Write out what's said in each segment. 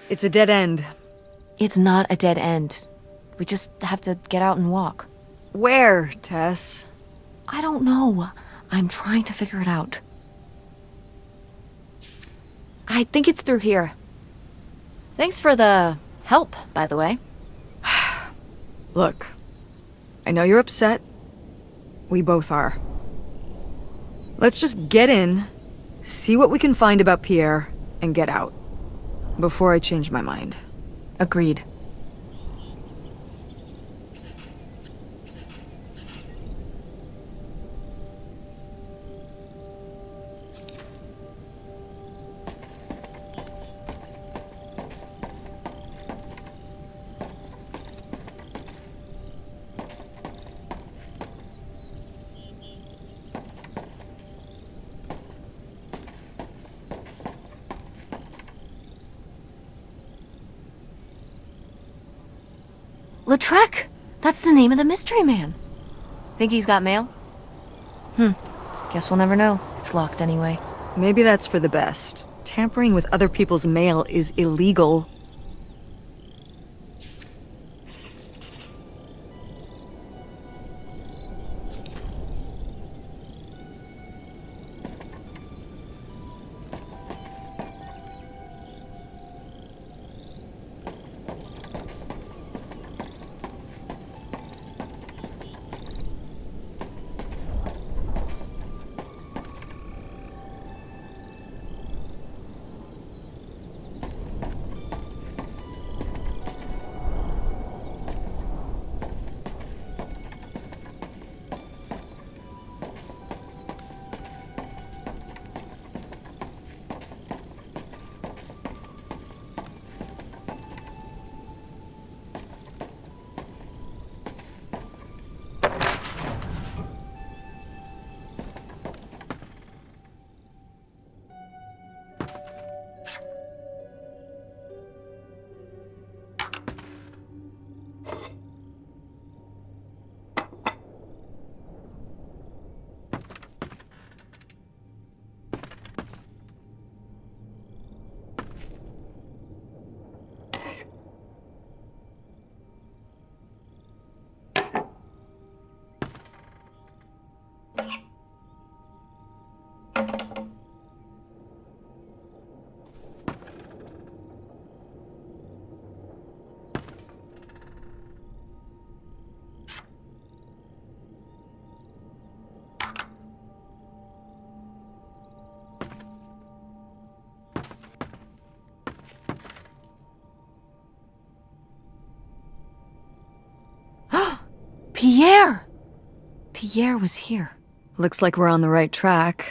It's a dead end. It's not a dead end. We just have to get out and walk. Where, Tess? I don't know. I'm trying to figure it out. I think it's through here. Thanks for the help, by the way. Look, I know you're upset. We both are. Let's just get in, see what we can find about Pierre, and get out. Before I change my mind. Agreed. Lautrec! That's the name of the mystery man. Think he's got mail? Guess we'll never know. It's locked anyway. Maybe that's for the best. Tampering with other people's mail is illegal. Pierre! Pierre was here. Looks like we're on the right track.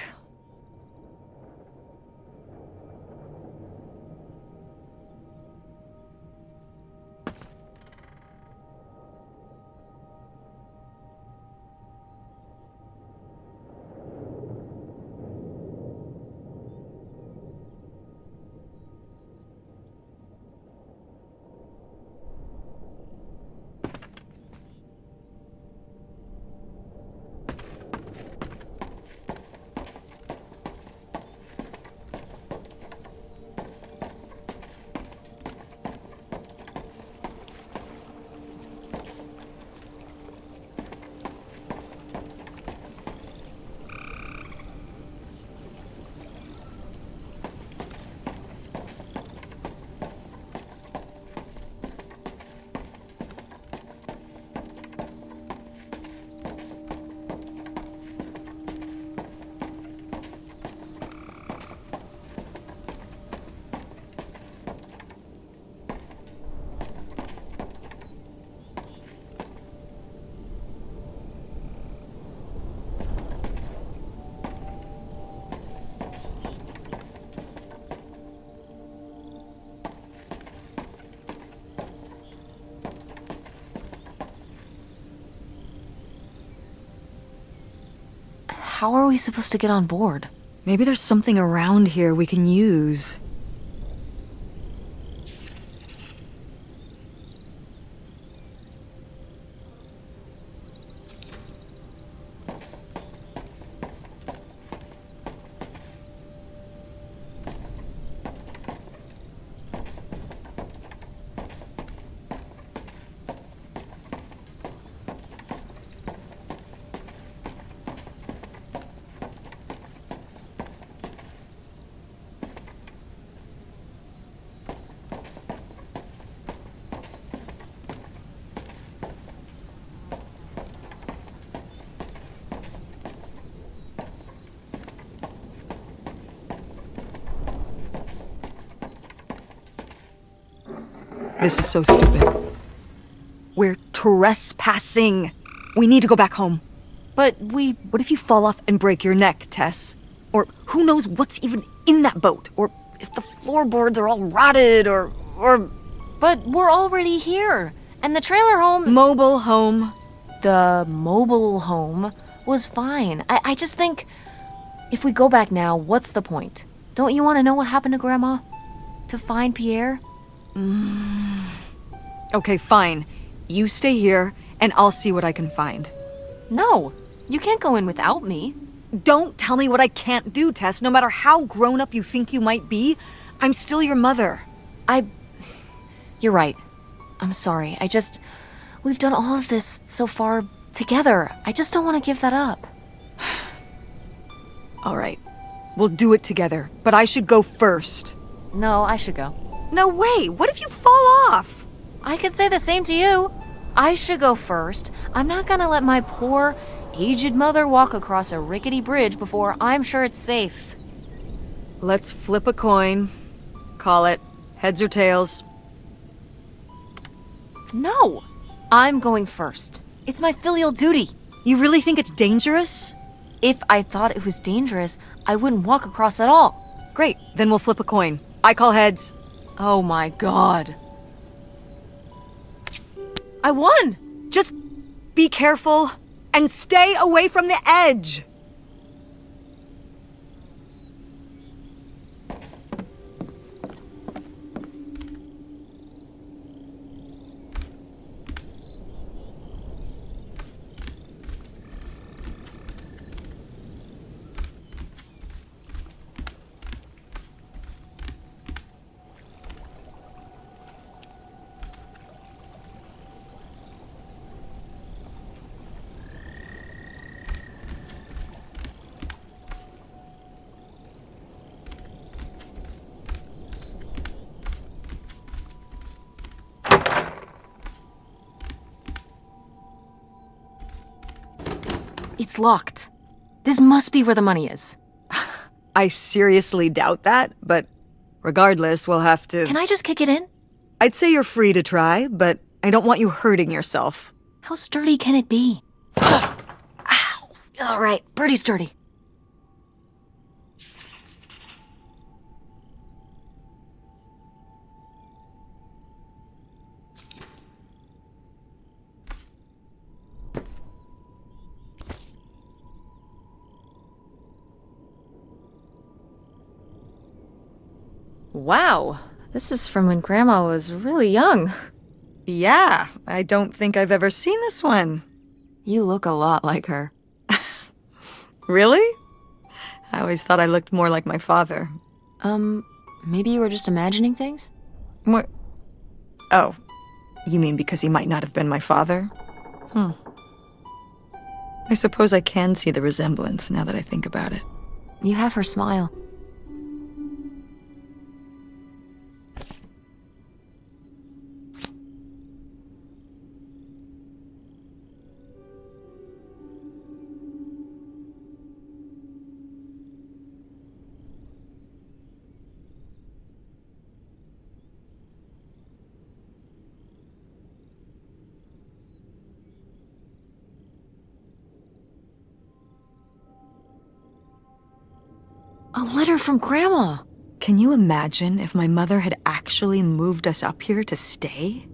How are we supposed to get on board? Maybe there's something around here we can use. This is so stupid. We're trespassing. We need to go back home. But What if you fall off and break your neck, Tess? Or who knows what's even in that boat? Or if the floorboards are all rotted, or... But we're already here. And the trailer home... Mobile home. The mobile home was fine. I just think... If we go back now, what's the point? Don't you want to know what happened to Grandma? To find Pierre? Okay, fine. You stay here, and I'll see what I can find. No, you can't go in without me. Don't tell me what I can't do, Tess. No matter how grown up you think you might be, I'm still your mother. You're right. I'm sorry. We've done all of this so far together. I just don't want to give that up. All right. We'll do it together, but I should go first. No, I should go. No way! What if you fall off? I could say the same to you. I should go first. I'm not gonna let my poor, aged mother walk across a rickety bridge before I'm sure it's safe. Let's flip a coin. Call it heads or tails. No! I'm going first. It's my filial duty. You really think it's dangerous? If I thought it was dangerous, I wouldn't walk across at all. Great, then we'll flip a coin. I call heads. Oh my god. I won! Just be careful and stay away from the edge. It's locked. This must be where the money is. I seriously doubt that, but regardless, we'll have to... Can I just kick it in? I'd say you're free to try, but I don't want you hurting yourself. How sturdy can it be? Ow! All right, pretty sturdy. Wow, this is from when Grandma was really young. Yeah, I don't think I've ever seen this one. You look a lot like her. Really? I always thought I looked more like my father. Maybe you were just imagining things? What? Oh, you mean because he might not have been my father? I suppose I can see the resemblance now that I think about it. You have her smile. A letter from Grandma! Can you imagine if my mother had actually moved us up here to stay?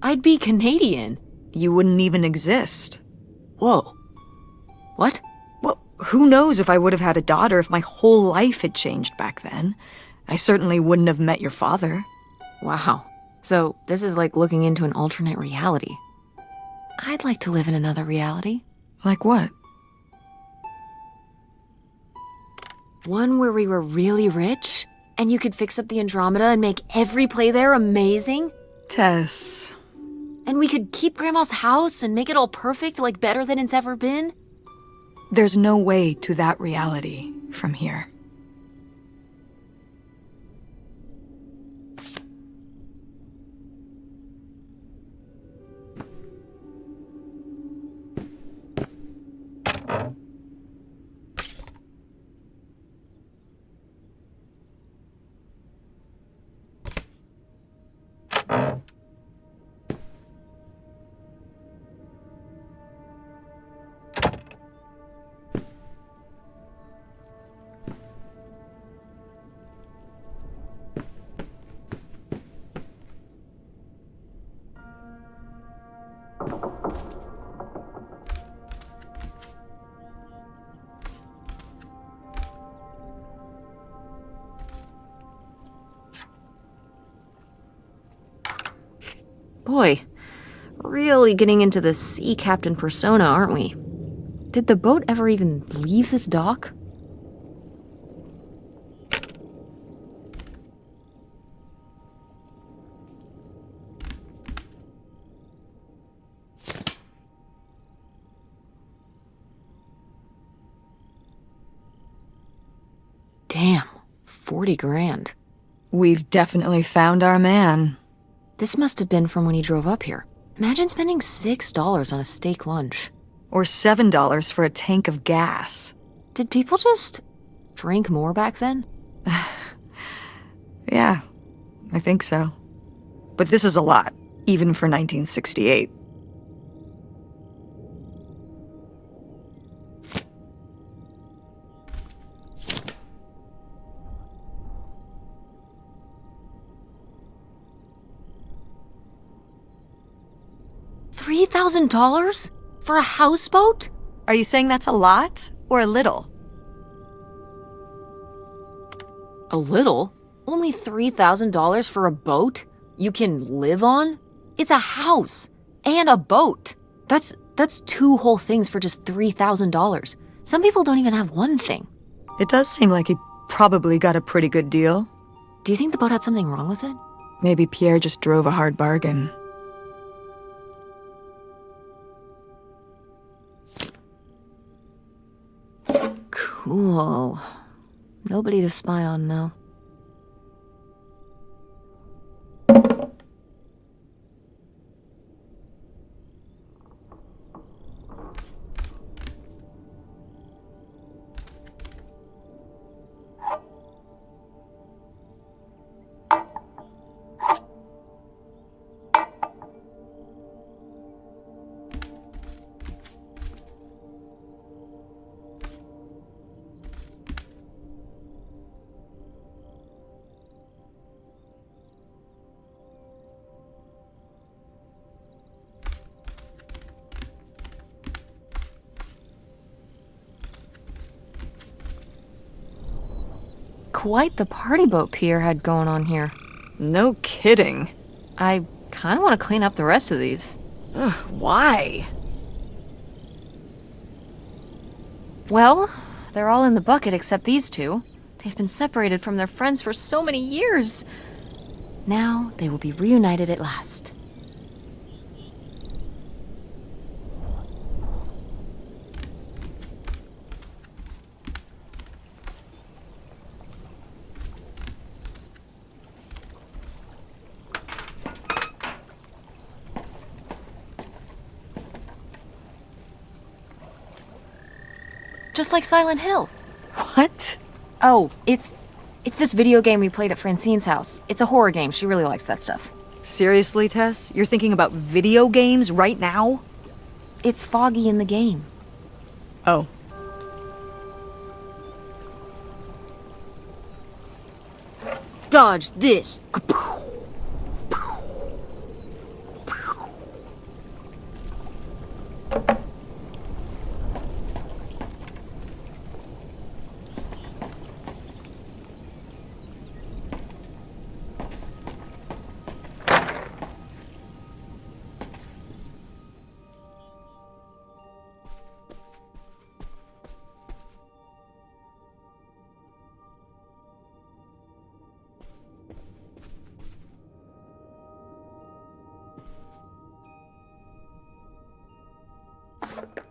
I'd be Canadian. You wouldn't even exist. Whoa. What? Well, who knows if I would have had a daughter if my whole life had changed back then. I certainly wouldn't have met your father. Wow. So, this is like looking into an alternate reality. I'd like to live in another reality. Like what? One where we were really rich, and you could fix up the Andromeda and make every play there amazing. Tess. And we could keep Grandma's house and make it all perfect, like better than it's ever been. There's no way to that reality from here. Boy, really getting into the sea captain persona, aren't we? Did the boat ever even leave this dock? Damn, 40 grand. We've definitely found our man. This must have been from when he drove up here. Imagine spending $6 on a steak lunch. Or $7 for a tank of gas. Did people just drink more back then? Yeah, I think so. But this is a lot, even for 1968. $3,000 for a houseboat? Are you saying that's a lot or a little? A little? Only $3,000 for a boat you can live on? It's a house and a boat. That's two whole things for just $3,000. Some people don't even have one thing. It does seem like he probably got a pretty good deal. Do you think the boat had something wrong with it? Maybe Pierre just drove a hard bargain. Cool. Nobody to spy on, though. Quite the party boat Pierre had going on here. No kidding. I kind of want to clean up the rest of these. Ugh, why? Well, they're all in the bucket except these two. They've been separated from their friends for so many years. Now they will be reunited at last. Just like Silent Hill. What? Oh, it's this video game we played at Francine's house. It's a horror game. She really likes that stuff. Seriously, Tess? You're thinking about video games right now? It's foggy in the game. Oh. Dodge this.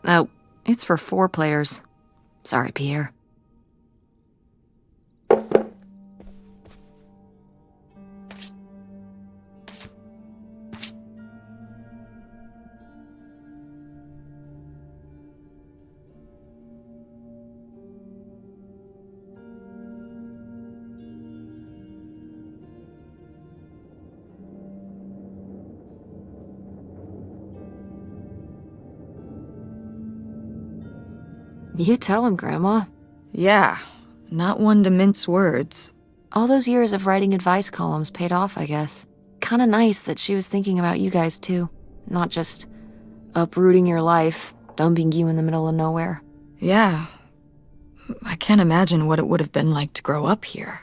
Oh, it's for 4 players. Sorry, Pierre. You tell him, Grandma. Yeah, not one to mince words. All those years of writing advice columns paid off, I guess. Kinda nice that she was thinking about you guys, too. Not just uprooting your life, dumping you in the middle of nowhere. Yeah. I can't imagine what it would have been like to grow up here.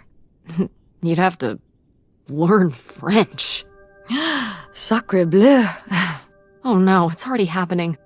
You'd have to learn French. Sacre bleu. Oh no, it's already happening.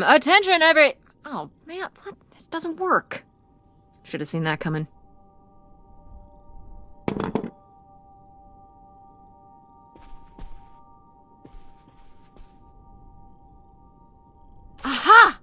Attention, every... Oh, man, what? This doesn't work. Should have seen that coming. Aha!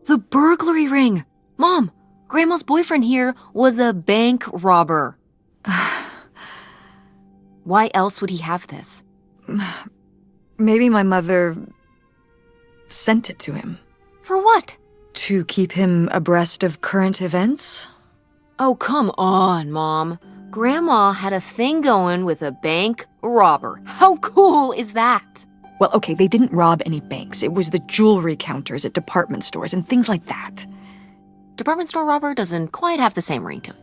The burglary ring! Mom, Grandma's boyfriend here was a bank robber. Why else would he have this? Maybe my mother sent it to him. For what? To keep him abreast of current events? Oh, come on, Mom. Grandma had a thing going with a bank robber. How cool is that? Well, okay, they didn't rob any banks. It was the jewelry counters at department stores and things like that. Department store robber doesn't quite have the same ring to it.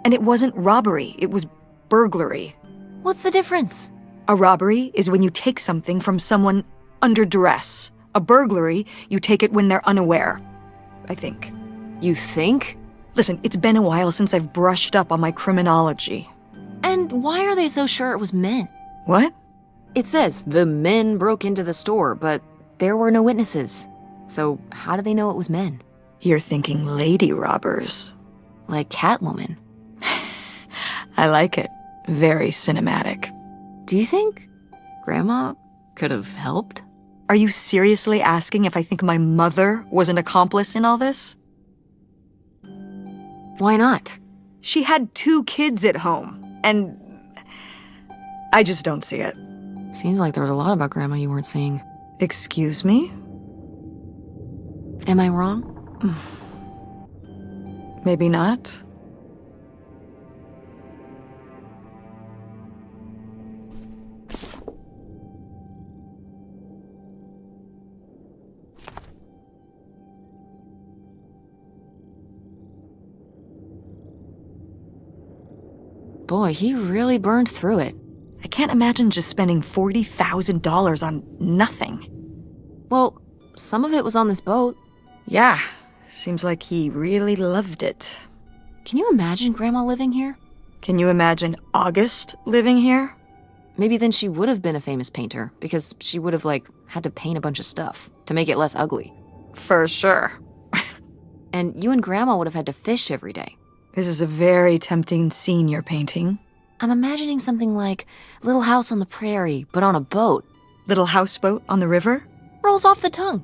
And it wasn't robbery, it was burglary. What's the difference? A robbery is when you take something from someone under duress. A burglary, you take it when they're unaware, I think. You think? Listen, it's been a while since I've brushed up on my criminology. And why are they so sure it was men? What? It says the men broke into the store, but there were no witnesses. So how do they know it was men? You're thinking lady robbers. Like Catwoman. I like it. Very cinematic. Do you think Grandma could have helped? Are you seriously asking if I think my mother was an accomplice in all this? Why not? She had 2 kids at home, and I just don't see it. Seems like there was a lot about Grandma you weren't seeing. Excuse me? Am I wrong? Maybe not. Boy, he really burned through it. I can't imagine just spending $40,000 on nothing. Well, some of it was on this boat. Yeah, seems like he really loved it. Can you imagine Grandma living here? Can you imagine August living here? Maybe then she would have been a famous painter, because she would have, had to paint a bunch of stuff to make it less ugly. For sure. And you and Grandma would have had to fish every day. This is a very tempting scene you're painting. I'm imagining something like Little House on the Prairie, but on a boat. Little houseboat on the river? Rolls off the tongue.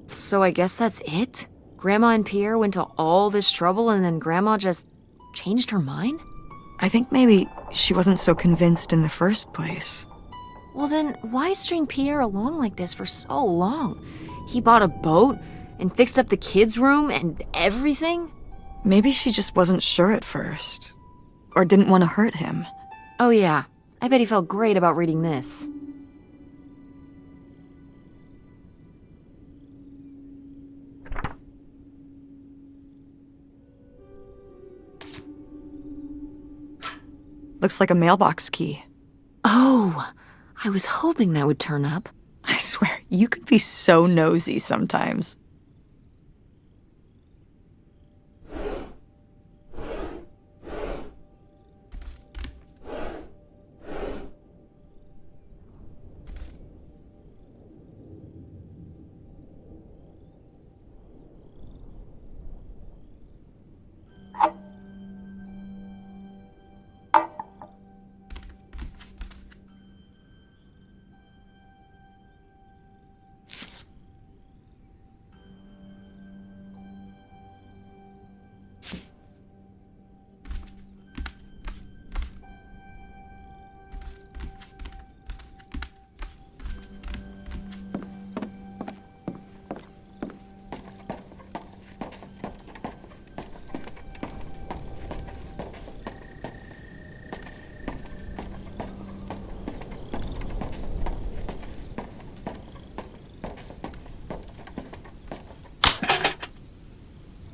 So I guess that's it? Grandma and Pierre went to all this trouble and then Grandma just changed her mind? I think maybe she wasn't so convinced in the first place. Well then, why string Pierre along like this for so long? He bought a boat and fixed up the kids' room and everything? Maybe she just wasn't sure at first. Or didn't want to hurt him. Oh yeah, I bet he felt great about reading this. Looks like a mailbox key. Oh, I was hoping that would turn up. I swear, you could be so nosy sometimes.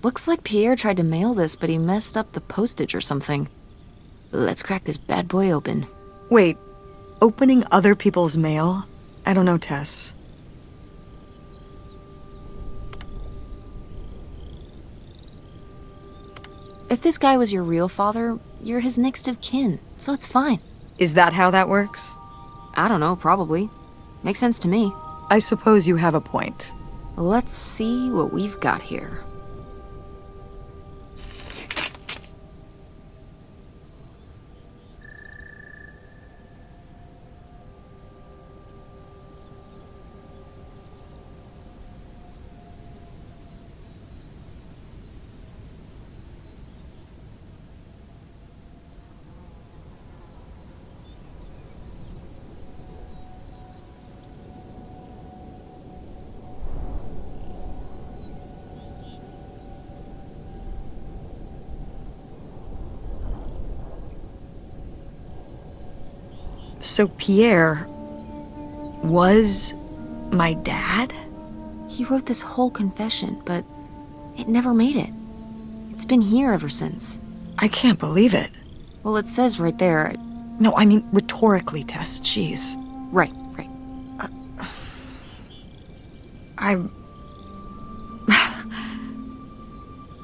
Looks like Pierre tried to mail this, but he messed up the postage or something. Let's crack this bad boy open. Wait, opening other people's mail? I don't know, Tess. If this guy was your real father, you're his next of kin, so it's fine. Is that how that works? I don't know, probably. Makes sense to me. I suppose you have a point. Let's see what we've got here. So Pierre was my dad? He wrote this whole confession, but it never made it. It's been here ever since. I can't believe it. Well, it says right there. No, I mean rhetorically, Tess. Jeez. Right.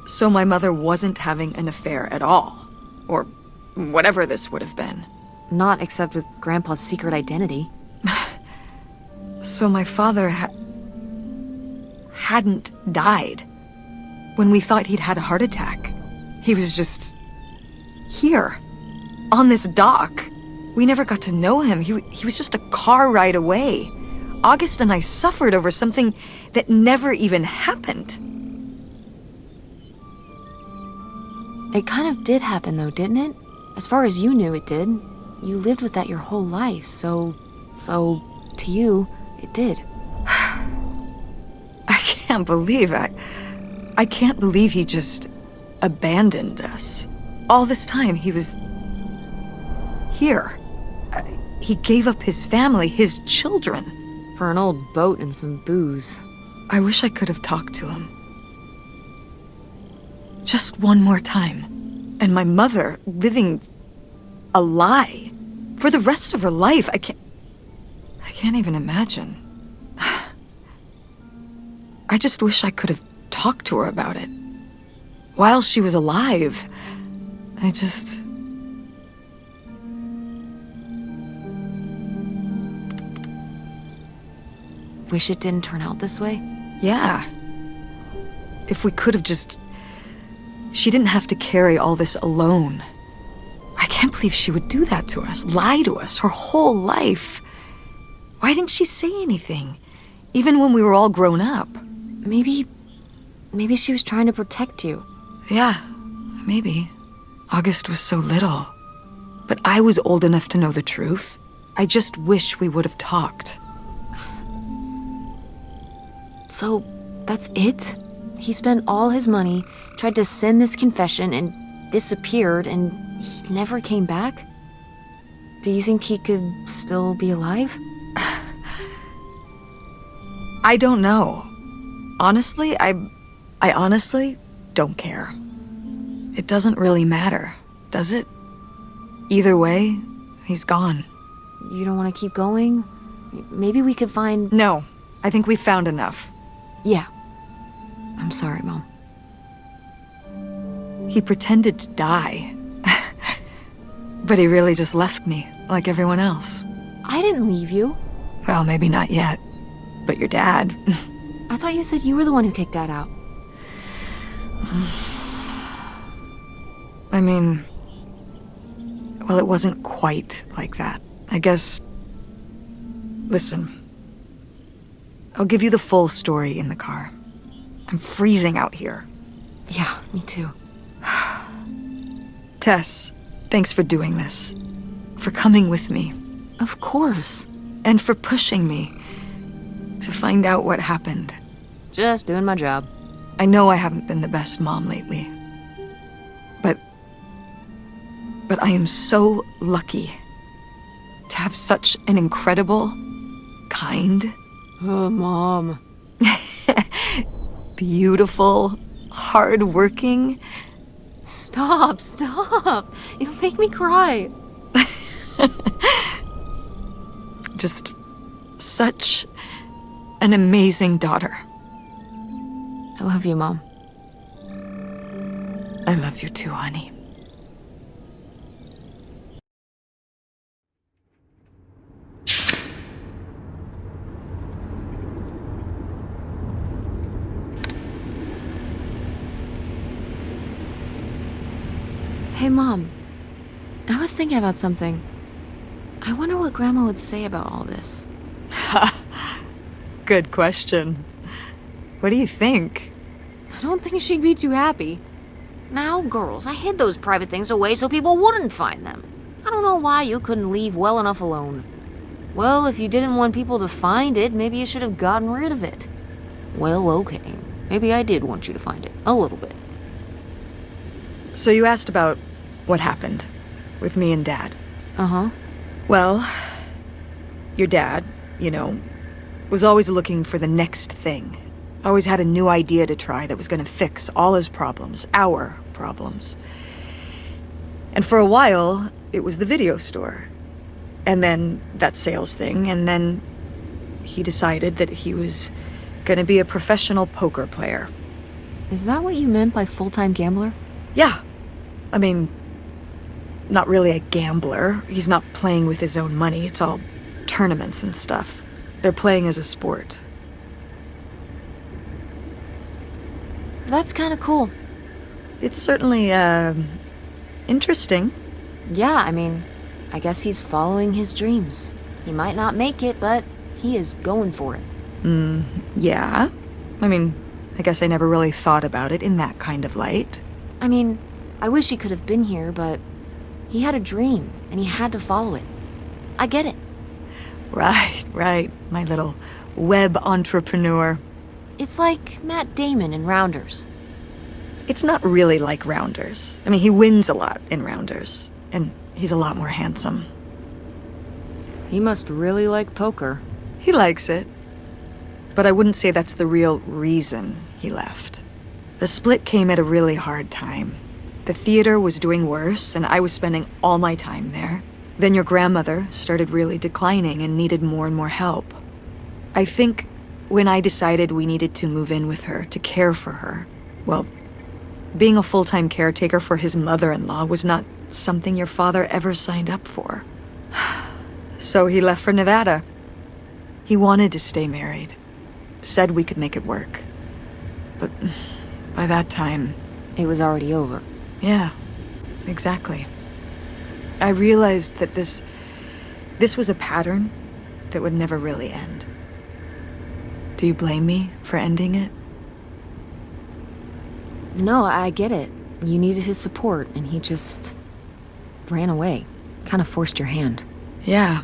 So my mother wasn't having an affair at all. Or whatever this would have been. Not except with Grandpa's secret identity. So my father hadn't died. When we thought he'd had a heart attack, he was just here, on this dock. We never got to know him. He was just a car ride away. August and I suffered over something that never even happened. It kind of did happen though, didn't it? As far as you knew, it did. You lived with that your whole life, so to you, it did. I can't believe I can't believe he just abandoned us. All this time he was here. He gave up his family, his children. For an old boat and some booze. I wish I could have talked to him. Just one more time. And my mother living a lie for the rest of her life. I can't even imagine. I just wish I could have talked to her about it. While she was alive, I just... Wish it didn't turn out this way? Yeah. If we could have just... She didn't have to carry all this alone. I can't believe she would do that to us, lie to us her whole life. Why didn't she say anything, even when we were all grown up? Maybe she was trying to protect you. Yeah, maybe. August was so little. But I was old enough to know the truth. I just wish we would have talked. So, that's it? He spent all his money, tried to send this confession, and disappeared, and he never came back? Do you think he could still be alive? I don't know. Honestly, I honestly don't care. It doesn't really matter, does it? Either way, he's gone. You don't want to keep going? Maybe we could find... No, I think we've found enough. Yeah. I'm sorry, Mom. He pretended to die. But he really just left me, like everyone else. I didn't leave you. Well, maybe not yet. But your dad... I thought you said you were the one who kicked Dad out. I mean... Well, it wasn't quite like that. I guess... Listen. I'll give you the full story in the car. I'm freezing out here. Yeah, me too. Tess, thanks for doing this. For coming with me. Of course. And for pushing me to find out what happened. Just doing my job. I know I haven't been the best mom lately. But I am so lucky to have such an incredible, kind, Oh, Mom. beautiful, hardworking... Stop. You'll make me cry. Just such an amazing daughter. I love you, Mom. I love you too, honey. Hey, Mom. I was thinking about something. I wonder what Grandma would say about all this. Good question. What do you think? I don't think she'd be too happy. Now, girls, I hid those private things away so people wouldn't find them. I don't know why you couldn't leave well enough alone. Well, if you didn't want people to find it, maybe you should have gotten rid of it. Well, okay. Maybe I did want you to find it. A little bit. So you asked about what happened with me and Dad. Uh-huh. Well, your dad, was always looking for the next thing. Always had a new idea to try that was going to fix all his problems, our problems. And for a while, it was the video store. And then that sales thing, and then he decided that he was going to be a professional poker player. Is that what you meant by full-time gambler? Yeah. I mean, not really a gambler. He's not playing with his own money. It's all tournaments and stuff. They're playing as a sport. That's kind of cool. It's certainly, interesting. Yeah, I mean, I guess he's following his dreams. He might not make it, but he is going for it. Yeah. I mean, I guess I never really thought about it in that kind of light. I mean, I wish he could have been here, but he had a dream, and he had to follow it. I get it. Right, my little web entrepreneur. It's like Matt Damon in Rounders. It's not really like Rounders. I mean, he wins a lot in Rounders, and he's a lot more handsome. He must really like poker. He likes it. But I wouldn't say that's the real reason he left. The split came at a really hard time. The theater was doing worse, and I was spending all my time there. Then your grandmother started really declining and needed more and more help. I think when I decided we needed to move in with her to care for her, well, being a full-time caretaker for his mother-in-law was not something your father ever signed up for. So he left for Nevada. He wanted to stay married. Said we could make it work. But by that time... It was already over. Yeah, exactly. I realized that this was a pattern that would never really end. Do you blame me for ending it? No, I get it. You needed his support, and he just ran away. Kind of forced your hand. Yeah,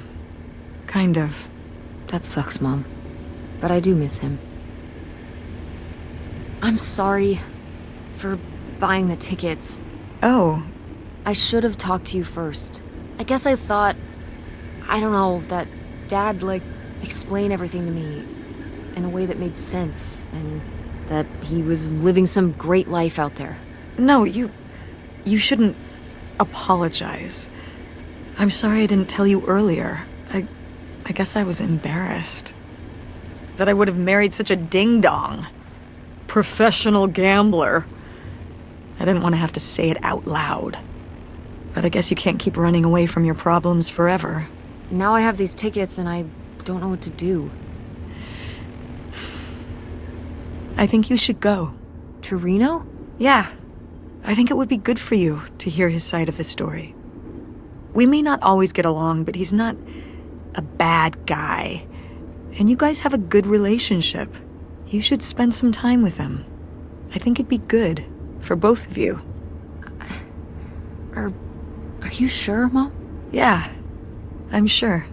kind of. That sucks, Mom. But I do miss him. I'm sorry for buying the tickets. Oh. I should have talked to you first. I guess I thought, I don't know, that Dad, explain everything to me in a way that made sense, and that he was living some great life out there. No, you shouldn't apologize. I'm sorry I didn't tell you earlier. I guess I was embarrassed. That I would have married such a ding-dong. Professional gambler. I didn't want to have to say it out loud. But I guess you can't keep running away from your problems forever. Now I have these tickets and I don't know what to do. I think you should go. To Reno? Yeah. I think it would be good for you to hear his side of the story. We may not always get along, but he's not a bad guy. And you guys have a good relationship. You should spend some time with him. I think it'd be good for both of you. Are you sure, Mom? Yeah, I'm sure.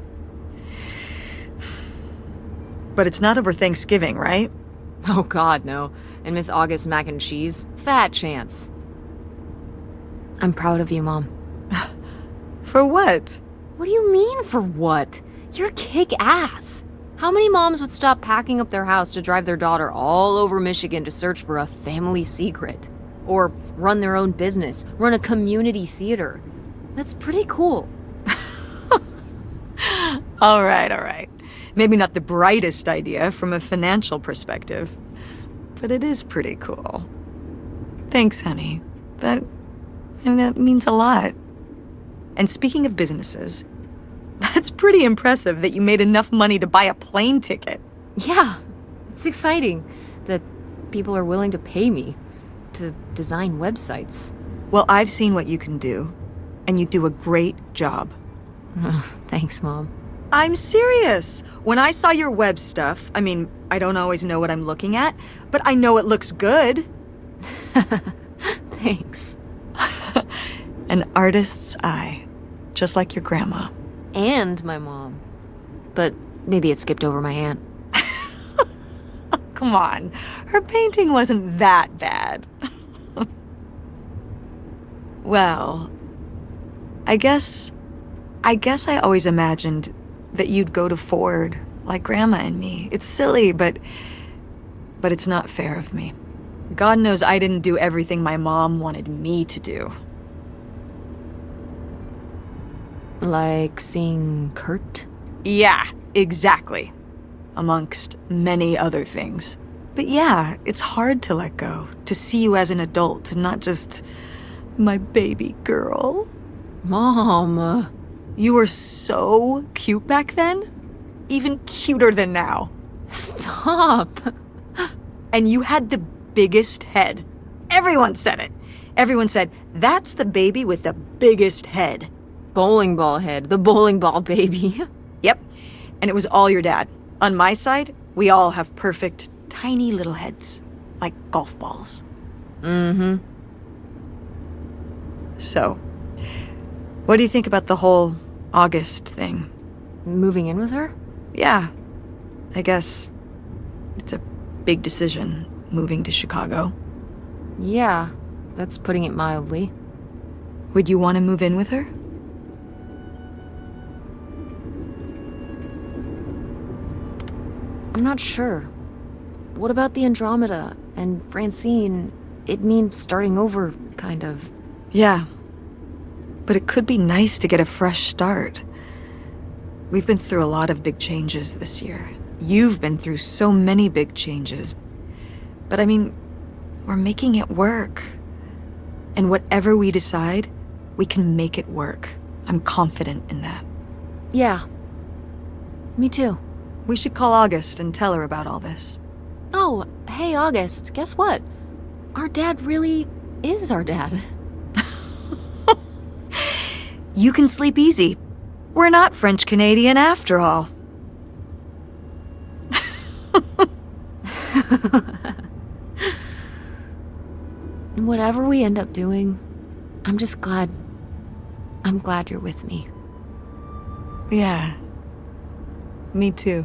But it's not over Thanksgiving, right? Oh God, no. And Miss August mac and cheese? Fat chance. I'm proud of you, Mom. For what? What do you mean, for what? You're kick-ass. How many moms would stop packing up their house to drive their daughter all over Michigan to search for a family secret? Or run their own business, run a community theater? That's pretty cool. All right. Maybe not the brightest idea from a financial perspective, but it is pretty cool. Thanks, honey. That means a lot. And speaking of businesses, that's pretty impressive that you made enough money to buy a plane ticket. Yeah, it's exciting that people are willing to pay me to design websites. Well, I've seen what you can do, and you do a great job. Thanks, Mom. I'm serious. When I saw your web stuff, I mean, I don't always know what I'm looking at, but I know it looks good. Thanks. An artist's eye, just like your grandma. And my mom. But maybe it skipped over my aunt. Come on, her painting wasn't that bad. Well, I guess I always imagined that you'd go to Ford like Grandma and me. It's silly, but it's not fair of me. God knows I didn't do everything my mom wanted me to do. Like seeing Kurt? Yeah, exactly. Amongst many other things. But yeah, it's hard to let go, to see you as an adult, and not just my baby girl. Mom! You were so cute back then. Even cuter than now. Stop! And you had the biggest head. Everyone said it. Everyone said, that's the baby with the biggest head. Bowling ball head, the bowling ball baby. Yep. And it was all your dad. On my side, we all have perfect, tiny little heads. Like golf balls. Mm-hmm. So, what do you think about the whole August thing? Moving in with her? Yeah. I guess it's a big decision, moving to Chicago. Yeah, that's putting it mildly. Would you want to move in with her? I'm not sure. What about the Andromeda and Francine? It means starting over, kind of. Yeah. But it could be nice to get a fresh start. We've been through a lot of big changes this year. You've been through so many big changes. But I mean, we're making it work. And whatever we decide, we can make it work. I'm confident in that. Yeah. Me too. We should call August and tell her about all this. Oh, hey, August, guess what? Our dad really is our dad. you can sleep easy. We're not French Canadian after all. Whatever we end up doing, I'm glad you're with me. Yeah. Me too.